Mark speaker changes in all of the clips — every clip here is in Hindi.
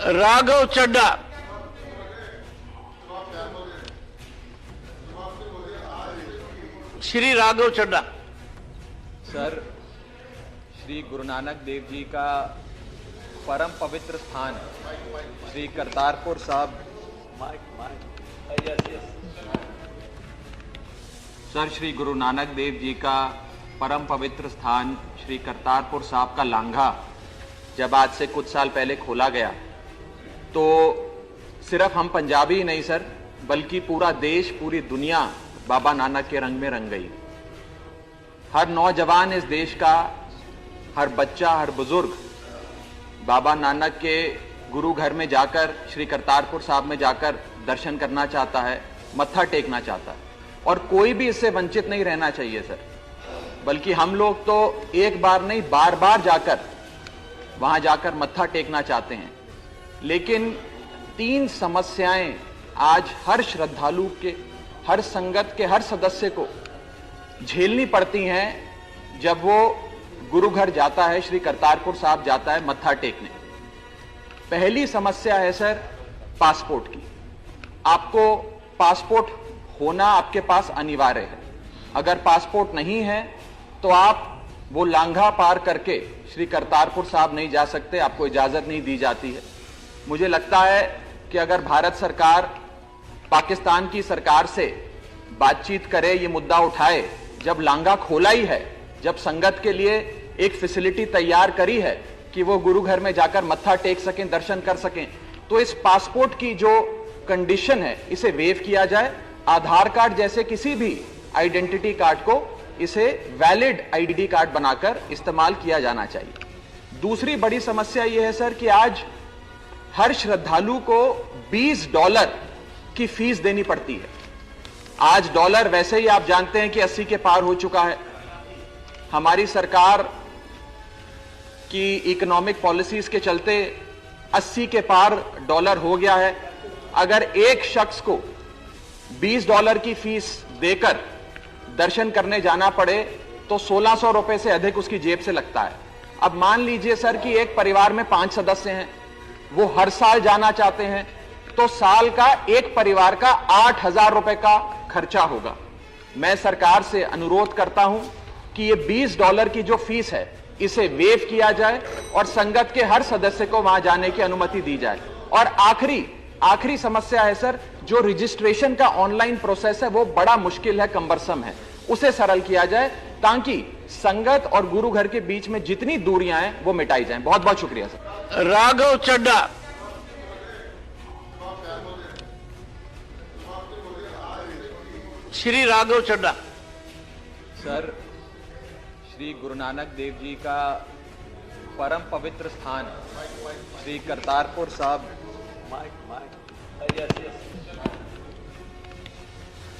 Speaker 1: राघव चड्ढा। श्री राघव चड्ढा।
Speaker 2: सर, श्री गुरु नानक देव जी का परम पवित्र स्थान श्री करतारपुर साहब। सर, श्री गुरु नानक देव जी का परम पवित्र स्थान श्री करतारपुर साहब का लांघा जब आज से कुछ साल पहले खोला गया तो सिर्फ हम पंजाबी ही नहीं सर, बल्कि पूरा देश, पूरी दुनिया बाबा नानक के रंग में रंग गई। हर नौजवान इस देश का, हर बच्चा, हर बुजुर्ग बाबा नानक के गुरु घर में जाकर, श्री करतारपुर साहब में जाकर दर्शन करना चाहता है, मत्था टेकना चाहता है, और कोई भी इससे वंचित नहीं रहना चाहिए सर। बल्कि हम लोग तो एक बार नहीं, बार बार जाकर वहां जाकर मत्था टेकना चाहते हैं। लेकिन 3 समस्याएं आज हर श्रद्धालु के, हर संगत के हर सदस्य को झेलनी पड़ती हैं जब वो गुरु घर जाता है, श्री करतारपुर साहब जाता है मत्था टेकने। पहली समस्या है सर पासपोर्ट की। आपको पासपोर्ट होना आपके पास अनिवार्य है। अगर पासपोर्ट नहीं है तो आप वो लांघा पार करके श्री करतारपुर साहब नहीं जा सकते, आपको इजाजत नहीं दी जाती है। मुझे लगता है कि अगर भारत सरकार पाकिस्तान की सरकार से बातचीत करे, ये मुद्दा उठाए, जब लांघा खोला ही है, जब संगत के लिए एक फैसिलिटी तैयार करी है कि वो गुरु घर में जाकर मत्था टेक सकें, दर्शन कर सकें, तो इस पासपोर्ट की जो कंडीशन है इसे वेव किया जाए। आधार कार्ड जैसे किसी भी आइडेंटिटी कार्ड को इसे वैलिड आईडी कार्ड बनाकर इस्तेमाल किया जाना चाहिए। दूसरी बड़ी समस्या यह है सर कि आज हर श्रद्धालु को $20 की फीस देनी पड़ती है। आज डॉलर वैसे ही आप जानते हैं कि 80 के पार हो चुका है। हमारी सरकार की इकोनॉमिक पॉलिसीज के चलते 80 के पार डॉलर हो गया है। अगर एक शख्स को $20 की फीस देकर दर्शन करने जाना पड़े तो 1600 रुपए से अधिक उसकी जेब से लगता है। अब मान लीजिए सर कि एक परिवार में 5 सदस्य हैं, वो हर साल जाना चाहते हैं, तो साल का एक परिवार का 8000 रुपए का खर्चा होगा। मैं सरकार से अनुरोध करता हूं कि ये $20 की जो फीस है इसे वेव किया जाए और संगत के हर सदस्य को वहां जाने की अनुमति दी जाए। और आखिरी समस्या है सर, जो रजिस्ट्रेशन का ऑनलाइन प्रोसेस है वो बड़ा मुश्किल है, कंबरसम है, उसे सरल किया जाए ताकि संगत और गुरु घर के बीच में जितनी दूरियां हैं वो मिटाई जाएं। बहुत बहुत शुक्रिया सर।
Speaker 1: राघव चड्ढा। श्री राघव चड्ढा।
Speaker 2: सर, श्री गुरु नानक देव जी का परम पवित्र स्थान श्री करतारपुर साहब।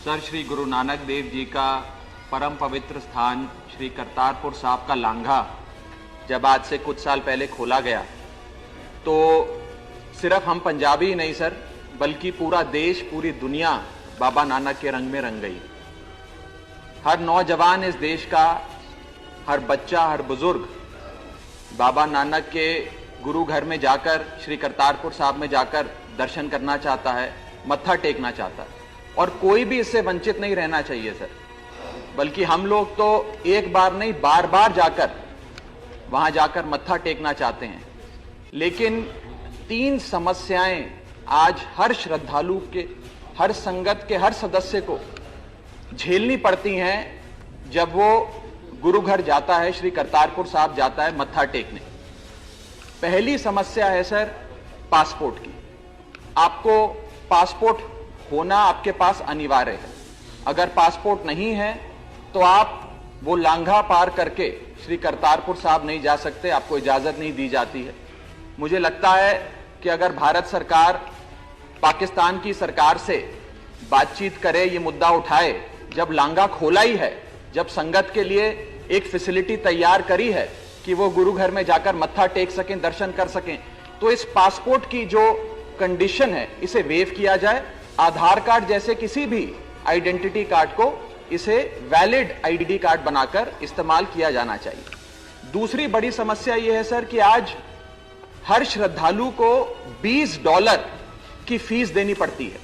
Speaker 2: सर, श्री गुरु नानक देव जी का परम पवित्र स्थान श्री करतारपुर साहब का लांघा जब आज से कुछ साल पहले खोला गया तो सिर्फ हम पंजाबी ही नहीं सर, बल्कि पूरा देश, पूरी दुनिया बाबा नानक के रंग में रंग गई। हर नौजवान इस देश का, हर बच्चा, हर बुजुर्ग बाबा नानक के गुरु घर में जाकर, श्री करतारपुर साहब में जाकर दर्शन करना चाहता है, मत्था टेकना चाहता है, और कोई भी इससे वंचित नहीं रहना चाहिए सर। बल्कि हम लोग तो एक बार नहीं, बार बार जाकर वहां जाकर मत्था टेकना चाहते हैं। लेकिन 3 समस्याएं आज हर श्रद्धालु के, हर संगत के हर सदस्य को झेलनी पड़ती हैं जब वो गुरु घर जाता है, श्री करतारपुर साहब जाता है मत्था टेकने। पहली समस्या है सर पासपोर्ट की। आपको पासपोर्ट होना आपके पास अनिवार्य है। अगर पासपोर्ट नहीं है तो आप वो लांघा पार करके श्री करतारपुर साहब नहीं जा सकते, आपको इजाजत नहीं दी जाती है। मुझे लगता है कि अगर भारत सरकार पाकिस्तान की सरकार से बातचीत करे, ये मुद्दा उठाए, जब लांघा खोला ही है, जब संगत के लिए एक फैसिलिटी तैयार करी है कि वो गुरु घर में जाकर मत्था टेक सकें, दर्शन कर सकें, तो इस पासपोर्ट की जो कंडीशन है इसे वेव किया जाए। आधार कार्ड जैसे किसी भी आइडेंटिटी कार्ड को इसे वैलिड आईडी कार्ड बनाकर इस्तेमाल किया जाना चाहिए। दूसरी बड़ी समस्या यह है सर कि आज हर श्रद्धालु को $20 की फीस देनी पड़ती है।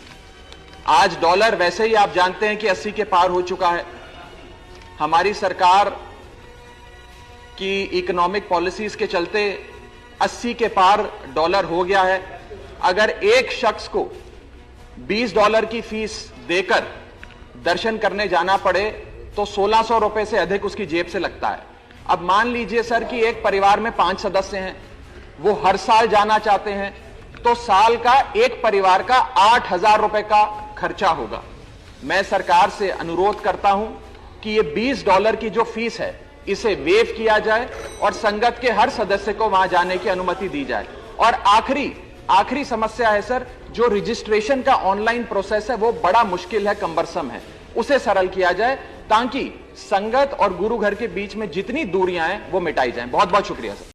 Speaker 2: आज डॉलर वैसे ही आप जानते हैं कि 80 के पार हो चुका है। हमारी सरकार की इकोनॉमिक पॉलिसीज के चलते 80 के पार डॉलर हो गया है। अगर एक शख्स को $20 की फीस देकर दर्शन करने जाना पड़े तो 1600 रुपए से अधिक उसकी जेब से लगता है। अब मान लीजिए सर कि एक परिवार में 5 सदस्य हैं, वो हर साल जाना चाहते हैं, तो साल का एक परिवार का 8000 रुपए का खर्चा होगा। मैं सरकार से अनुरोध करता हूं कि ये $20 की जो फीस है इसे वेव किया जाए और संगत के हर सदस्य को वहां जाने की अनुमति दी जाए। और आखिरी समस्या है सर, जो रजिस्ट्रेशन का ऑनलाइन प्रोसेस है वो बड़ा मुश्किल है, कम्बरसम है, उसे सरल किया जाए ताकि संगत और गुरु घर के बीच में जितनी दूरियां हैं वो मिटाई जाएं। बहुत बहुत शुक्रिया सर।